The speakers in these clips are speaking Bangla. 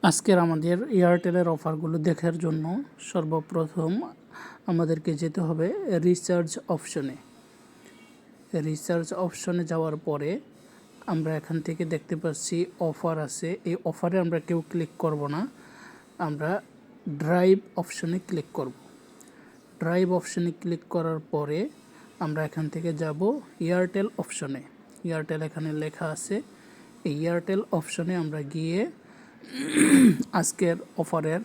আজকের আমাদের এয়ারটেলের অফারগুলো দেখার জন্য সর্বপ্রথম আমাদেরকে যেতে হবে রিচার্জ অপশনে। রিচার্জ অপশনে যাওয়ার পরে আমরা এখান থেকে দেখতে পাচ্ছি অফার আছে। এই অফারে আমরা কেউ ক্লিক করব না, আমরা ড্রাইভ অপশনে ক্লিক করব। ড্রাইভ অপশনে ক্লিক করার পরে আমরা এখান থেকে যাব এয়ারটেল অপশনে। এয়ারটেল এখানে লেখা আছে। এই এয়ারটেল অপশনে আমরা গিয়ে আজকের অফারের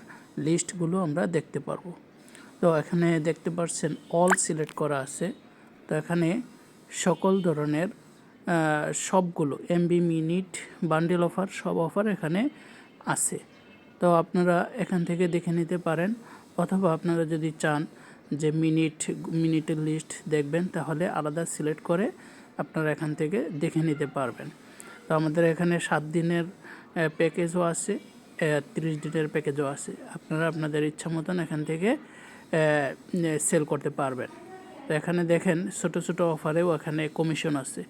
লিস্টগুলো আমরা দেখতে পারবো। তো এখানে দেখতে পাচ্ছেন অল সিলেক্ট করা আছে। তো এখানে সকল ধরনের সবগুলো এমবি মিনিট বান্ডেল অফার সব অফার এখানে আছে। তো আপনারা এখান থেকে দেখে নিতে পারেন, অথবা আপনারা যদি চান যে মিনিটের লিস্ট দেখবেন তাহলে আলাদা সিলেক্ট করে আপনারা এখান থেকে দেখে নিতে পারবেন। তো আমাদের এখানে 7 দিনের প্যাকেজও আছে, 30 দিনের প্যাকেজও আছে। আপনারা আপনাদের ইচ্ছা মতন এখান থেকে সেল করতে পারবেন। তো এখানে দেখেন ছোট ছোট অফারেও এখানে কমিশন আছে।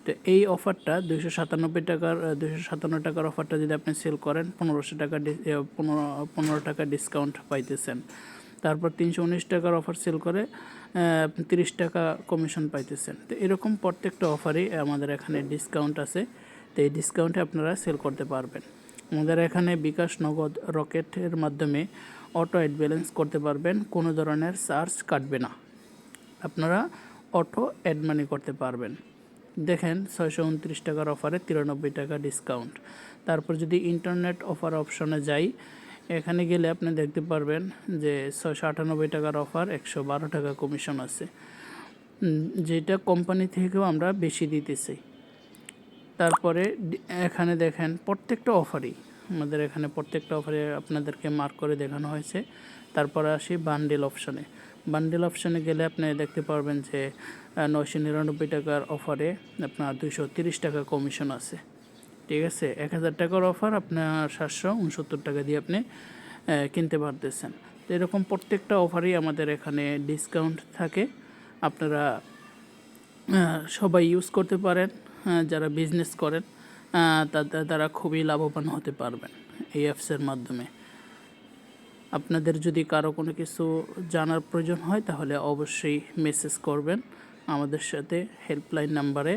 তো এই অফারটা 257 টাকার অফারটা যদি আপনি সেল করেন 15 টাকা ডিসকাউন্ট পাইতেছেন। তারপর 319 টাকার অফার সেল করে 30 টাকা কমিশন পাইতেছেন। তো এরকম প্রত্যেকটা অফারই আমাদের এখানে ডিসকাউন্ট আছে। তো এই ডিসকাউন্টে আপনারা সেল করতে পারবেন। আমাদের এখানে বিকাশ নগদ রকেটের মাধ্যমে অটো অ্যাড ব্যালেন্স করতে পারবেন, কোনো ধরনের চার্জ কাটবে না, আপনারা অটো অ্যাড মানি করতে পারবেন। দেখেন 629 টাকার অফারে 93 টাকা ডিসকাউন্ট। তারপর যদি ইন্টারনেট অফার অপশনে যাই, এখানে গেলে আপনি দেখতে পারবেন যে 698 টাকার অফার 112 টাকা কমিশন আছে, যেটা কোম্পানি থেকেও আমরা বেশি দিতেছি। তারপরে এখানে দেখেন প্রত্যেকটা অফারই আমাদের এখানে প্রত্যেকটা অফারে আপনাদেরকে মার্ক করে দেখানো হয়েছে। তারপরে আসি বান্ডেল অপশনে। বান্ডেল অপশনে গেলে আপনি দেখতে পারবেন যে 999 টাকার অফারে আপনার 230 টাকা কমিশন আছে। ঠিক আছে, 1000 টাকার অফার আপনার 769 টাকা দিয়ে আপনি কিনতে পারতেছেন। তো এরকম প্রত্যেকটা অফারই আমাদের এখানে ডিসকাউন্ট থাকে। আপনারা সবাই ইউজ করতে পারেন। যারা বিজনেস করেন তারা খুবই লাভবান হতে পারবেন এই অ্যাপসের মাধ্যমে। আপনাদের যদি কারো কোনো কিছু জানার প্রয়োজন হয় তাহলে অবশ্যই মেসেজ করবেন আমাদের সাথে হেল্পলাইন নাম্বারে।